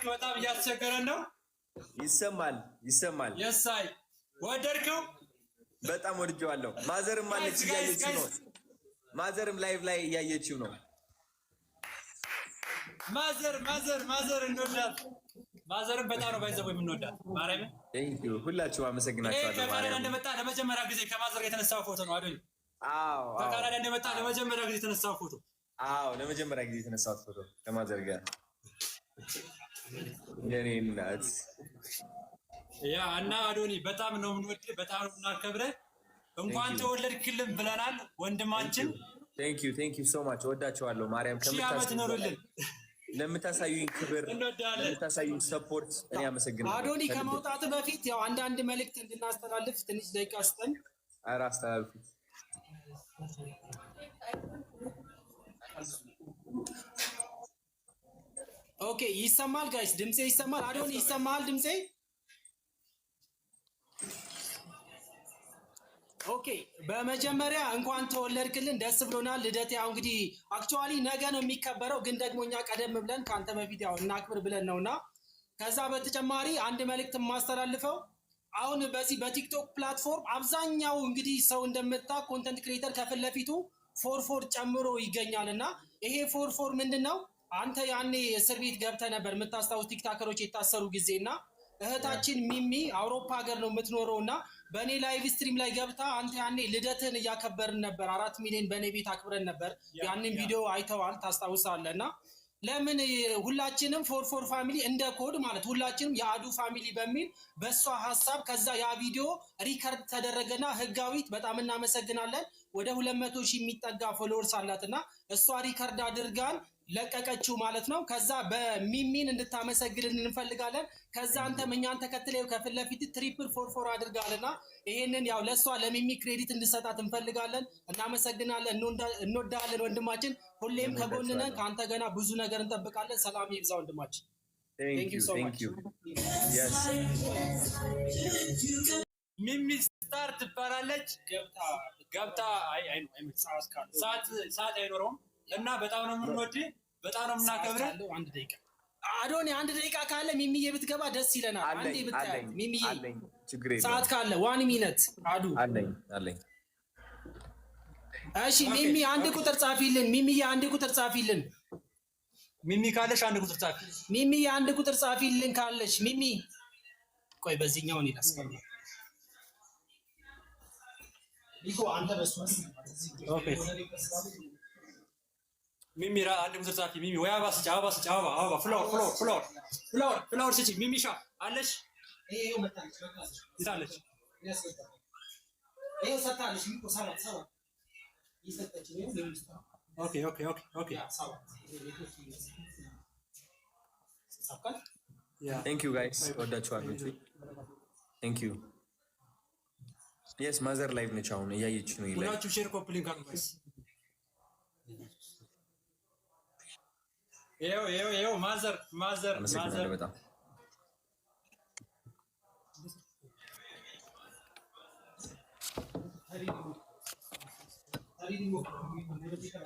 ኔትወርክ በጣም እያስቸገረን ነው። ይሰማል። የሳይ ወደድከው? በጣም ወድጄዋለሁ። ማዘርም አለች እያየችው ነው። ማዘርም ላይቭ ላይ እያየችው ነው። ማዘር እንወዳት። ማዘርም በጣም ነው ባይዘው የምንወዳት። ማርያም ቴንክ ዩ ሁላችሁ አመሰግናችኋለሁ። ከካናዳ እንደመጣ ለመጀመሪያ ጊዜ ከማዘር የተነሳው ፎቶ ነው አይደል? አዎ። ከካናዳ እንደመጣ ለመጀመሪያ ጊዜ የተነሳው ፎቶ። አዎ፣ ለመጀመሪያ ጊዜ የተነሳው ፎቶ ከማዘር ጋር የኔ እናት። ያ እና አዶኒ በጣም ነው የምንወድህ፣ በጣም ነው የምናከብረህ። እንኳን ተወለድክልን ብለናል ወንድማችን። ቴንክ ዩ ሶ ማች። ወዳችኋለሁ። ማርያም ለምታሳዩኝ ክብር፣ ለምታሳዩኝ ሰፖርት እኔ አመሰግናለሁ። አዶኒ ከመውጣት በፊት ያው አንዳንድ መልእክት እንድናስተላልፍ ትንሽ ደቂቃ ስጠን። ኧረ አስተላልፉት። ኦኬ፣ ይሰማል ጋይስ? ድምጼ ይሰማል? አዶኒ ይሰማል ድምጼ? ኦኬ፣ በመጀመሪያ እንኳን ተወለድክልን፣ ደስ ብሎናል። ልደት ያው እንግዲህ አክቹአሊ ነገ ነው የሚከበረው፣ ግን ደግሞ እኛ ቀደም ብለን ከአንተ በፊት ያው እናክብር ብለን ነውና፣ ከዛ በተጨማሪ አንድ መልእክት የማስተላልፈው አሁን በዚህ በቲክቶክ ፕላትፎርም አብዛኛው እንግዲህ ሰው እንደምታ ኮንተንት ክሬተር ከፊት ለፊቱ ፎርፎር ጨምሮ ይገኛልና ይሄ ፎርፎር ምንድነው? አንተ ያኔ እስር ቤት ገብተህ ነበር የምታስታውስ ቲክታከሮች የታሰሩ ጊዜና እህታችን ሚሚ አውሮፓ ሀገር ነው የምትኖረውና በእኔ ላይቭ ስትሪም ላይ ገብታ አንተ ያኔ ልደትን እያከበርን ነበር። 4 ሚሊዮን በእኔ ቤት አክብረን ነበር። ያንን ቪዲዮ አይተዋል፣ ታስታውሳለህና ለምን ሁላችንም ፎርፎር ፋሚሊ እንደ ኮድ ማለት ሁላችንም የአዱ ፋሚሊ በሚል በሷ ሐሳብ ከዛ ያ ቪዲዮ ሪከርድ ተደረገና ህጋዊት በጣም እናመሰግናለን። ወደ 200,000 የሚጠጋ ፎሎወርስ አላትና እሷ ሪከርድ አድርጋን ለቀቀችው ማለት ነው። ከዛ በሚሚን እንድታመሰግልን እንፈልጋለን። ከዛ አንተም እኛን ተከትለው ከፊት ለፊት ትሪፕል ፎርፎር አድርጋልና ይሄንን ያው ለሷ ለሚሚ ክሬዲት እንድሰጣት እንፈልጋለን። እናመሰግናለን። እንወዳለን ወንድማችን። ሁሌም ከጎንነን ከአንተ ገና ብዙ ነገር እንጠብቃለን። ሰላም ይብዛ ወንድማችን። Thank you. Yes. ሚሚ ስታር ትባላለች። ገብታ ሰዓት አይኖረውም እና በጣም ነው የምንወድህ፣ በጣም ነው የምናከብርህ። አዶኒ 1 ደቂቃ ካለ ሚሚዬ ብትገባ ደስ ይለናል። አንዴ ብታይ ሚሚዬ ሰዓት ካለ 1 ሚኒት አዱ አለኝ። እሺ ሚሚ 1 ቁጥር ጻፊልን። ሚሚዬ 1 ቁጥር ጻፊልን። ሚሚ ካለሽ 1 ቁጥር ጻፊ። ሚሚዬ 1 ቁጥር ጻፊልን ካለሽ። ሚሚ ቆይ በዚህኛው ነው ያስቀምጥ። ሊኮ አንተ በሷስ ኦኬ ሚሚ 1 ቁጥር ጻፊ። ሚሚ ወይ አበባ ስጭ፣ አበባ ፍላወር ስጭ። ሚሚሻ አለሽ? ይሄው መጣለች ይታለች። ይሄው ሰጣለች። ሚቆ ሰባ ይሰጠች ነው ለምስታ። ኦኬ Thank you guys. ወዳችኋለሁ። Thank you. Yes, ማዘር ላይቭ ነች አሁን እያየች ነው። ይላል ሁላችሁ ሼር ኮፒ ሊንክ አድርጉት። ይኸው ማዘር በጣም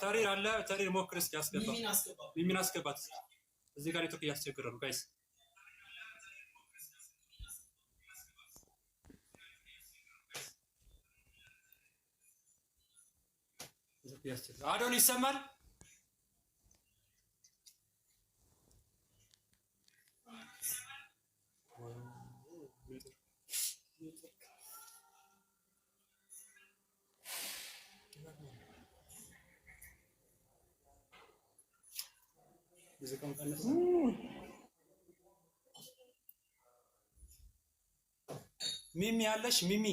ተሪር አለ። ተሪር ሞክር እስኪ አስገባ። ሚሚን አስገባት። እዚህ ጋር ኔትወርክ እያስቸገረ ነው ጋይስ። አዶን ይሰማል? ሚሚ አለሽ? ሚሚ